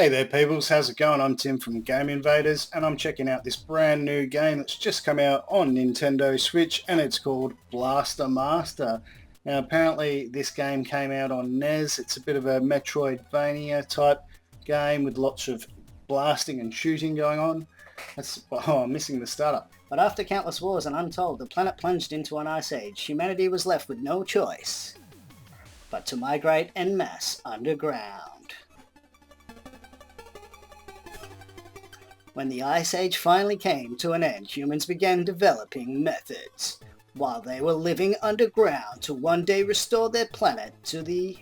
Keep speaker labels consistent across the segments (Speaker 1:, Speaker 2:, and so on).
Speaker 1: Hey there peoples, how's it going? I'm Tim from Game Invaders and I'm checking out this brand new game that's just come out on Nintendo Switch and it's called Blaster Master. Now apparently this game came out on NES. It's a bit of a Metroidvania type game with lots of blasting and shooting going on. I'm missing the startup.
Speaker 2: But after countless wars and untold, the planet plunged into an ice age. Humanity was left with no choice but to migrate en masse underground. When the Ice Age finally came to an end, humans began developing methods, while they were living underground, to one day restore their planet to the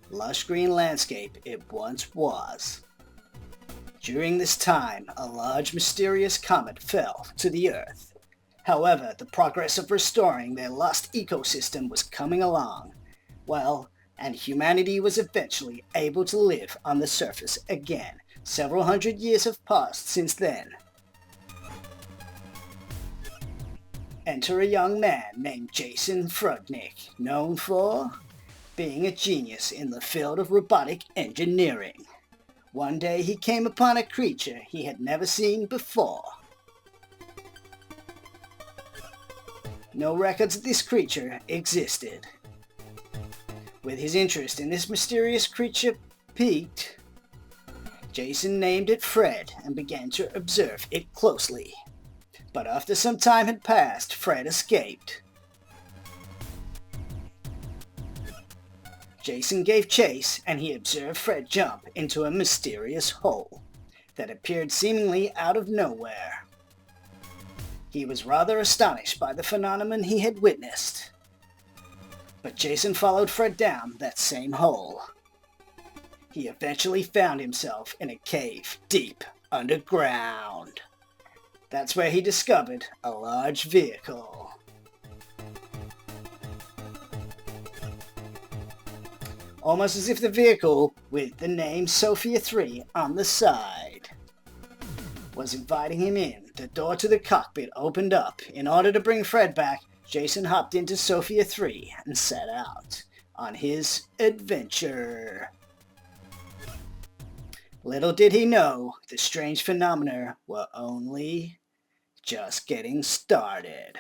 Speaker 2: lush green landscape it once was. During this time, a large mysterious comet fell to the Earth. However, the progress of restoring their lost ecosystem was coming along, and humanity was eventually able to live on the surface again. Several hundred years have passed since then. Enter a young man named Jason Frudnick, known for being a genius in the field of robotic engineering. One day he came upon a creature he had never seen before. No records of this creature existed. With his interest in this mysterious creature piqued, Jason named it Fred and began to observe it closely. But after some time had passed, Fred escaped. Jason gave chase and he observed Fred jump into a mysterious hole that appeared seemingly out of nowhere. He was rather astonished by the phenomenon he had witnessed. But Jason followed Fred down that same hole. He eventually found himself in a cave deep underground. That's where he discovered a large vehicle. Almost as if the vehicle, with the name Sophia 3 on the side, was inviting him in. The door to the cockpit opened up. In order to bring Fred back, Jason hopped into Sophia 3 and set out on his adventure. Little did he know, the strange phenomena were only just getting started.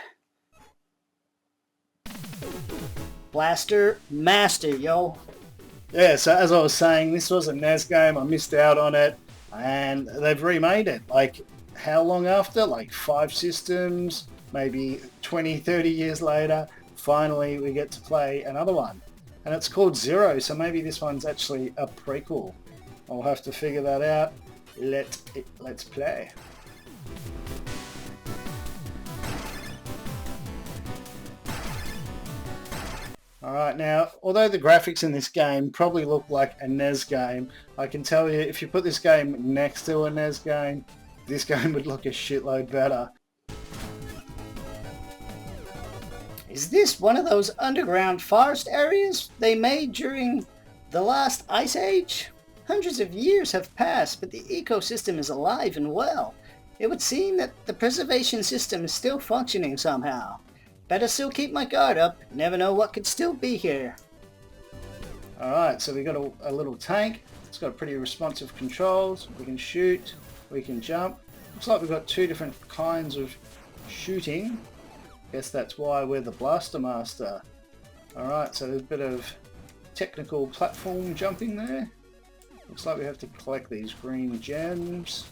Speaker 2: Blaster Master, yo!
Speaker 1: Yeah, so as I was saying, this was a NES game. I missed out on it and they've remade it. Like, how long after? Like 5 systems, maybe 20, 30 years later, finally we get to play another one. And it's called Zero, so maybe this one's actually a prequel. I'll have to figure that out. Let's play. Alright, now, although the graphics in this game probably look like a NES game, I can tell you if you put this game next to a NES game, this game would look a shitload better.
Speaker 2: Is this one of those underground forest areas they made during the last Ice Age? Hundreds of years have passed, but the ecosystem is alive and well. It would seem that the preservation system is still functioning somehow. Better still keep my guard up. Never know what could still be here.
Speaker 1: Alright, so we got a little tank. It's got pretty responsive controls. We can shoot, we can jump. Looks like we've got 2 different kinds of shooting. Guess that's why we're the Blaster Master. Alright, so there's a bit of technical platform jumping there. Looks like we have to collect these green gems.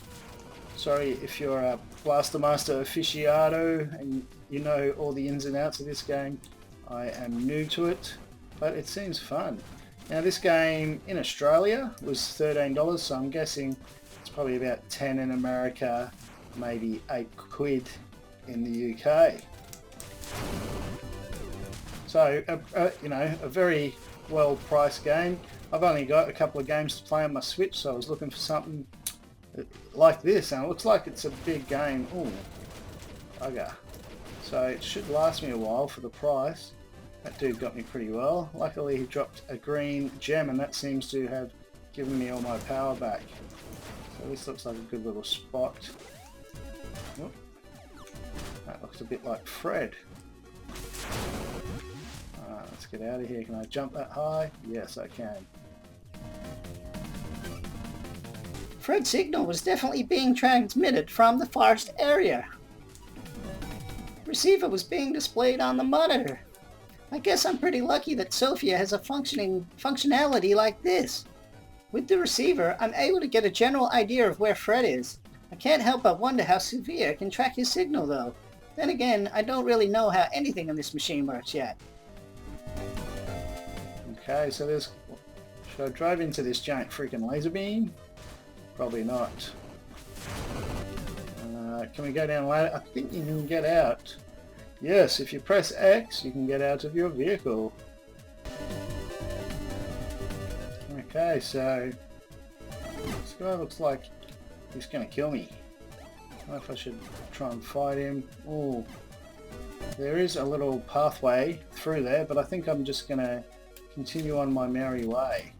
Speaker 1: Sorry if you're a Blaster Master aficionado and you know all the ins and outs of this game. I am new to it, but it seems fun. Now this game in Australia was $13, so I'm guessing it's probably about 10 in America, maybe 8 quid in the UK. So, a very well priced game. I've only got a couple of games to play on my Switch, so I was looking for something like this, and it looks like it's a big game. Ooh, bugger. So it should last me a while for the price. That dude got me pretty well. Luckily he dropped a green gem and that seems to have given me all my power back. So this looks like a good little spot. Whoop. That looks a bit like Fred. Alright, let's get out of here. Can I jump that high? Yes, I can.
Speaker 2: Fred's signal was definitely being transmitted from the forest area. The receiver was being displayed on the monitor. I guess I'm pretty lucky that Sophia has a functionality like this. With the receiver, I'm able to get a general idea of where Fred is. I can't help but wonder how Sophia can track his signal though. Then again, I don't really know how anything on this machine works yet.
Speaker 1: Okay, so there's... Should I drive into this giant freaking laser beam? Probably not. Can we go down ladder? I think you can get out. Yes, if you press X, you can get out of your vehicle. Okay, so this guy looks like he's going to kill me. I don't know if I should try and fight him. Oh, there is a little pathway through there, but I think I'm just going to continue on my merry way.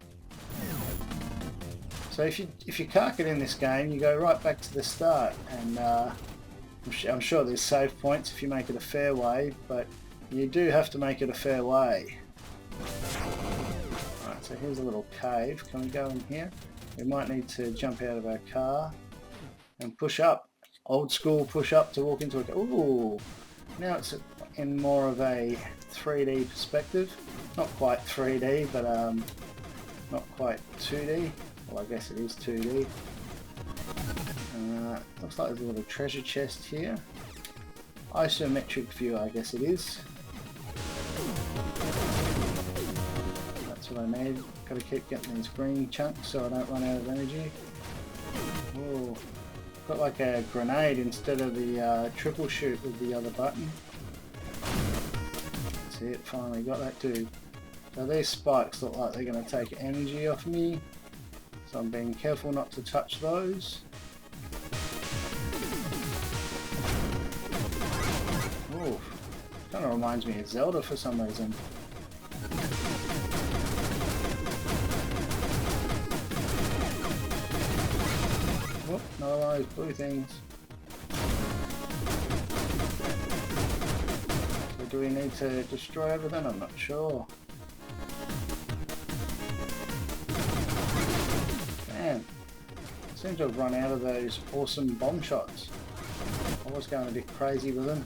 Speaker 1: So if you can't get in this game, you go right back to the start, and I'm sure there's save points if you make it a fair way, but you do have to make it a fair way. Alright, so here's a little cave. Can we go in here? We might need to jump out of our car and push up. Old school push up to walk into a... Ooh! Now it's in more of a 3D perspective. Not quite 3D, but not quite 2D. Well, I guess it is 2D. Looks like there's a little treasure chest here. Isometric view, I guess it is. That's what I need. Got to keep getting these green chunks so I don't run out of energy. Oh, got like a grenade instead of the triple shoot with the other button. That's it, finally got that too. So these spikes look like they're going to take energy off me. So I'm being careful not to touch those. Ooh, kind of reminds me of Zelda for some reason. Whoop, another one of those blue things. So do we need to destroy everything? I'm not sure. Man, I seem to have run out of those awesome bomb shots. I was going a bit crazy with them.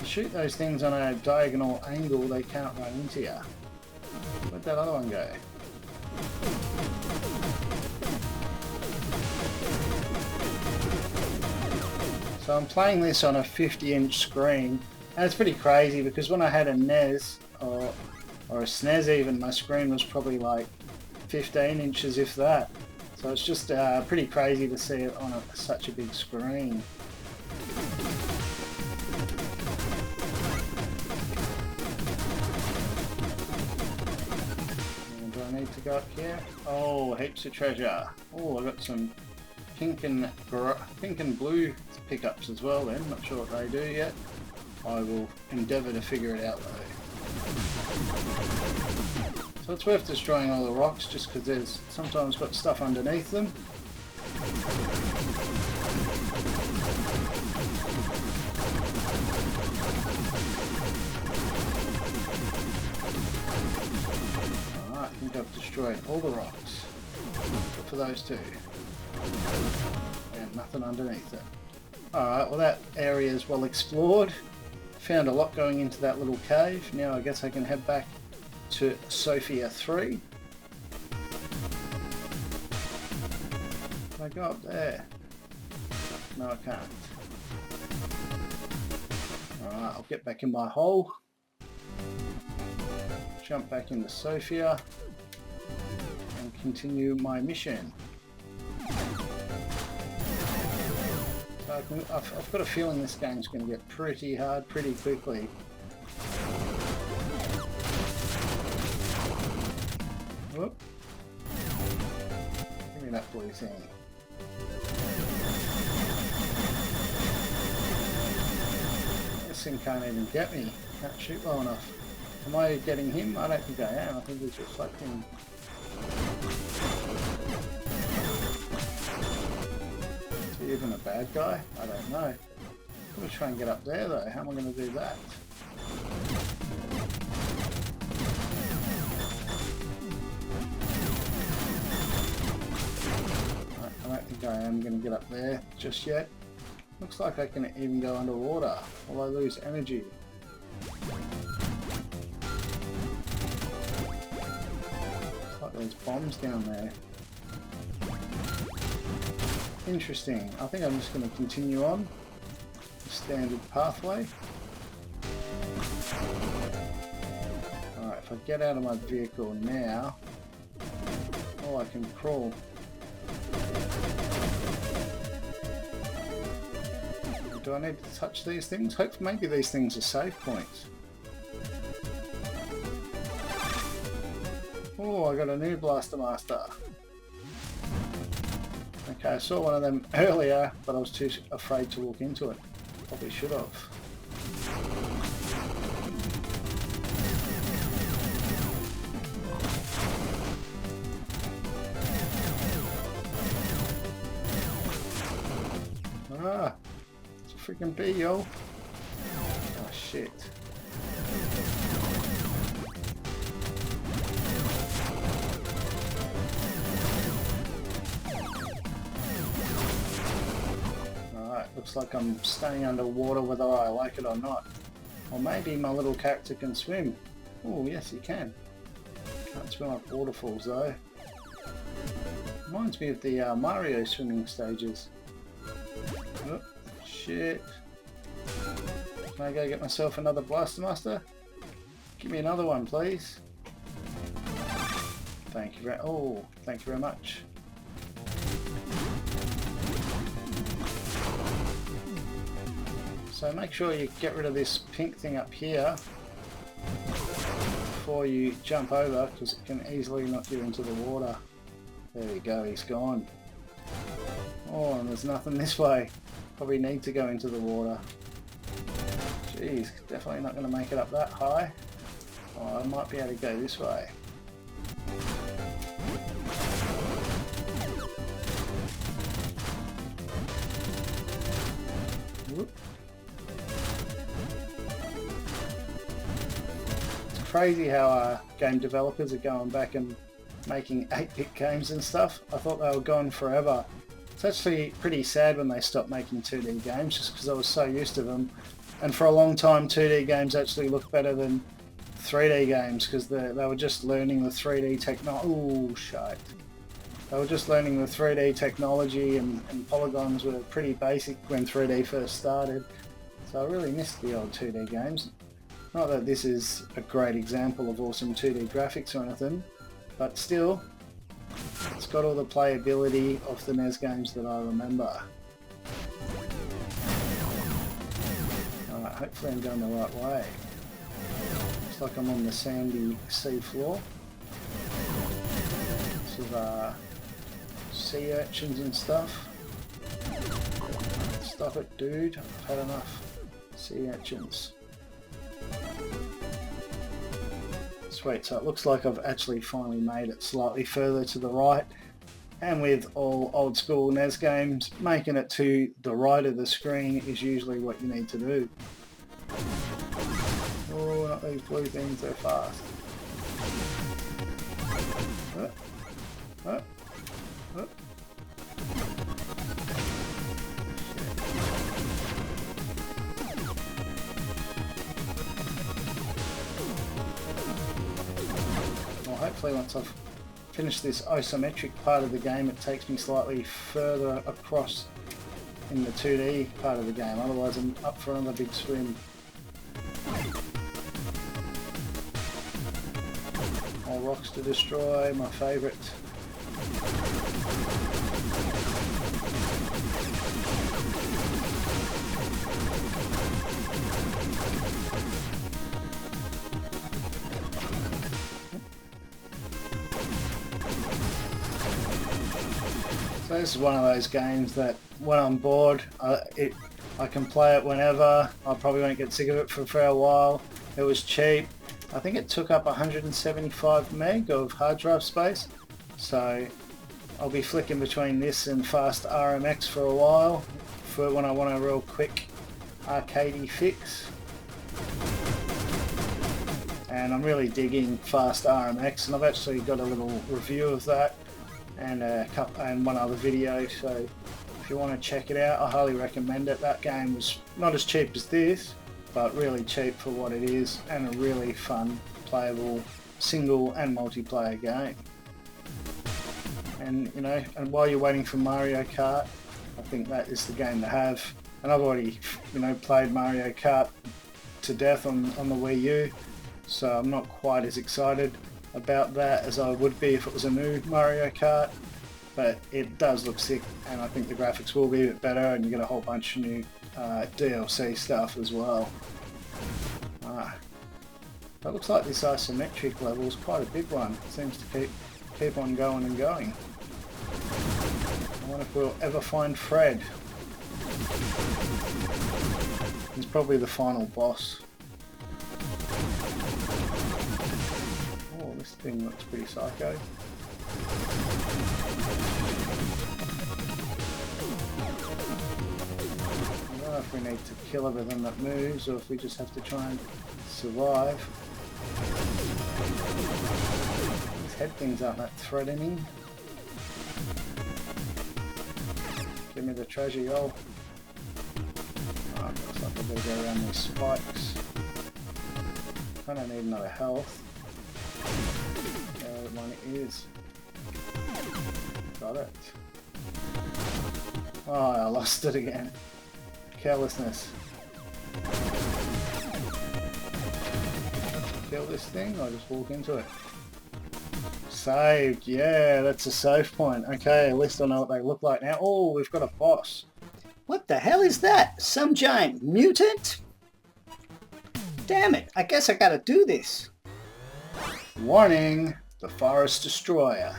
Speaker 1: You shoot those things on a diagonal angle, they can't run into you. Where'd that other one go? So I'm playing this on a 50-inch screen, and it's pretty crazy because when I had a NES, or a SNES even, my screen was probably like 15 inches if that. So it's just pretty crazy to see it on such a big screen. And do I need to go up here? Oh, heaps of treasure. Oh, I got some pink and blue pickups as well then. Not sure what they do yet. I will endeavour to figure it out though. So it's worth destroying all the rocks just because there's sometimes got stuff underneath them. Alright, I think I've destroyed all the rocks. Except for those two. And nothing underneath it. Alright, well that area is well explored. Found a lot going into that little cave. Now I guess I can head back to Sophia 3. Can I go up there? No, I can't. Alright, I'll get back in my hole. Jump back into Sophia and continue my mission. So I've got a feeling this game's going to get pretty hard pretty quickly. Whoop. Give me that blue thing. This thing can't even get me. Can't shoot well enough. Am I getting him? I don't think I am. I think he's reflecting. Is he even a bad guy? I don't know. I'm going to try and get up there though. How am I going to do that? I'm going to get up there just yet. Looks like I can even go underwater. Will I lose energy? Looks like there's bombs down there. Interesting. I think I'm just going to continue on the standard pathway. Alright, if I get out of my vehicle now, oh, I can crawl. Do I need to touch these things? Hopefully, maybe these things are save points. Oh, I got a new Blaster Master. Okay, I saw one of them earlier, but I was too afraid to walk into it. Probably should have. Ah, it's a freaking bee, yo. Oh shit. Looks like I'm staying underwater whether I like it or not. Or maybe my little character can swim. Oh yes, he can. Can't swim up waterfalls though. Reminds me of the Mario swimming stages. Oh, shit. Can I go get myself another Blaster Master? Give me another one please. Thank you very much. So make sure you get rid of this pink thing up here before you jump over, because it can easily knock you into the water. There you go, he's gone. Oh, and there's nothing this way. Probably need to go into the water. Jeez, definitely not going to make it up that high. Oh, I might be able to go this way. Whoop. Crazy how game developers are going back and making 8-bit games and stuff. I thought they were gone forever. It's actually pretty sad when they stopped making 2D games, just because I was so used to them. And for a long time 2D games actually looked better than 3D games, because they were just learning the 3D technology. Oh shit. They were just learning the 3D technology, and polygons were pretty basic when 3D first started. So I really missed the old 2D games. Not that this is a great example of awesome 2D graphics or anything, but still, it's got all the playability of the NES games that I remember. Alright, hopefully I'm going the right way. Looks like I'm on the sandy sea floor. Sort of sea urchins and stuff. Stop it, dude. I've had enough sea urchins. Sweet, so it looks like I've actually finally made it slightly further to the right, and with all old school NES games, making it to the right of the screen is usually what you need to do. Oh, not these blue things, they're fast. Hopefully once I've finished this isometric part of the game, it takes me slightly further across in the 2D part of the game, otherwise I'm up for another big swim. More rocks to destroy, my favourite. So this is one of those games that when I'm bored, I can play it whenever. I probably won't get sick of it for a while. It was cheap. I think it took up 175 meg of hard drive space. So I'll be flicking between this and Fast RMX for a while, for when I want a real quick arcadey fix. And I'm really digging Fast RMX, and I've actually got a little review of that and one other video, so If you want to check it out, I highly recommend it. That game was not as cheap as this, but really cheap for what it is, and a really fun, playable single and multiplayer game. And you know, and while you're waiting for Mario Kart, I think that is the game to have. And I've already, you know, played Mario Kart to death on the Wii U, so I'm not quite as excited about that as I would be if it was a new Mario Kart. But it does look sick, and I think the graphics will be a bit better, and you get a whole bunch of new DLC stuff as well. That looks like this isometric level is quite a big one. It seems to keep on going and going. I wonder if we'll ever find Fred. He's probably the final boss. Oh, this thing looks pretty psycho. I don't know if we need to kill everything that moves or if we just have to try and survive. These head things aren't that threatening. Give me the treasure, yo. Oh, looks like I better go around these spikes. I don't need another health. There one is. Got it. Oh, I lost it again. Carelessness. Kill this thing or just walk into it? Saved, yeah, that's a save point. Okay, at least I know what they look like now. Oh, we've got a boss.
Speaker 2: What the hell is that? Some giant mutant? Damn it, I guess I gotta do this.
Speaker 1: Warning, the forest destroyer.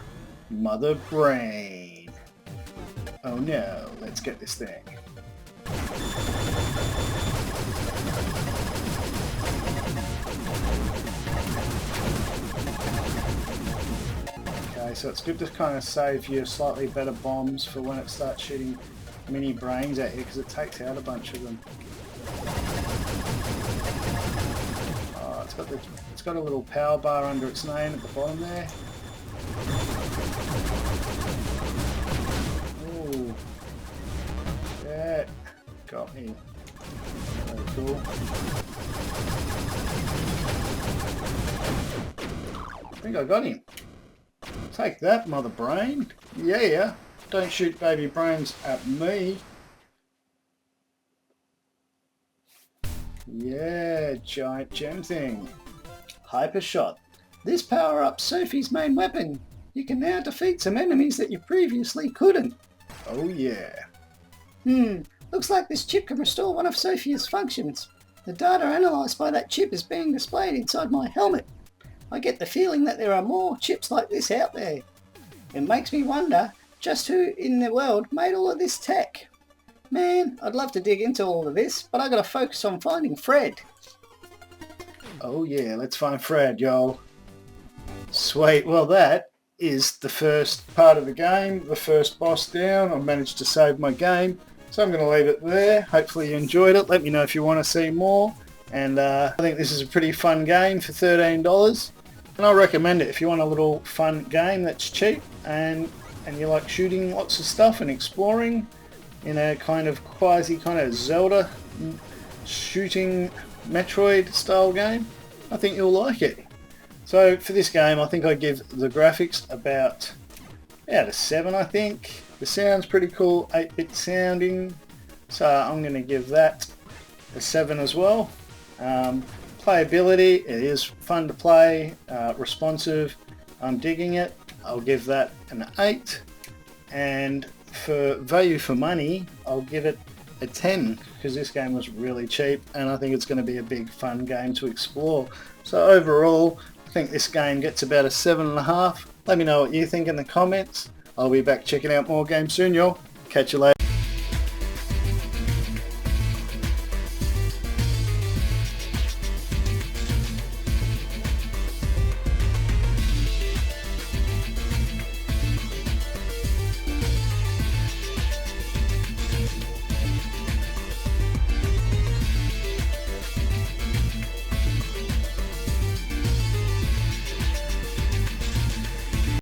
Speaker 1: Mother Brain. Oh no, let's get this thing. Okay, so it's good to kind of save your slightly better bombs for when it starts shooting mini brains at you, because it takes out a bunch of them. Oh, it's got a little power bar under its name at the bottom there. Ooh. Yeah, got me. Very cool. I think I got him. Take that, Mother Brain. Yeah, don't shoot baby brains at me. Yeah, giant gem thing.
Speaker 2: Hyper shot. This power-up's Sophie's main weapon. You can now defeat some enemies that you previously couldn't.
Speaker 1: Oh yeah.
Speaker 2: Looks like this chip can restore one of Sophia's functions. The data analysed by that chip is being displayed inside my helmet. I get the feeling that there are more chips like this out there. It makes me wonder just who in the world made all of this tech. Man, I'd love to dig into all of this, but I gotta focus on finding Fred.
Speaker 1: Oh yeah, let's find Fred, yo. Sweet, well that is the first part of the game, the first boss down. I managed to save my game, so I'm going to leave it there. Hopefully you enjoyed it. Let me know if you want to see more. And I think this is a pretty fun game for $13. And I recommend it if you want a little fun game that's cheap and you like shooting lots of stuff and exploring in a kind of Zelda shooting Metroid style game. I think you'll like it. So for this game, I think I give the graphics about out of 7, I think. The sound's pretty cool, 8-bit sounding, so I'm going to give that a 7 as well. Playability, it is fun to play, responsive, I'm digging it. I'll give that an 8. And for value for money, I'll give it a 10, because this game was really cheap and I think it's going to be a big fun game to explore. So overall, I think this game gets about a 7.5. Let me know what you think in the comments. I'll be back checking out more games soon, y'all. Catch you later.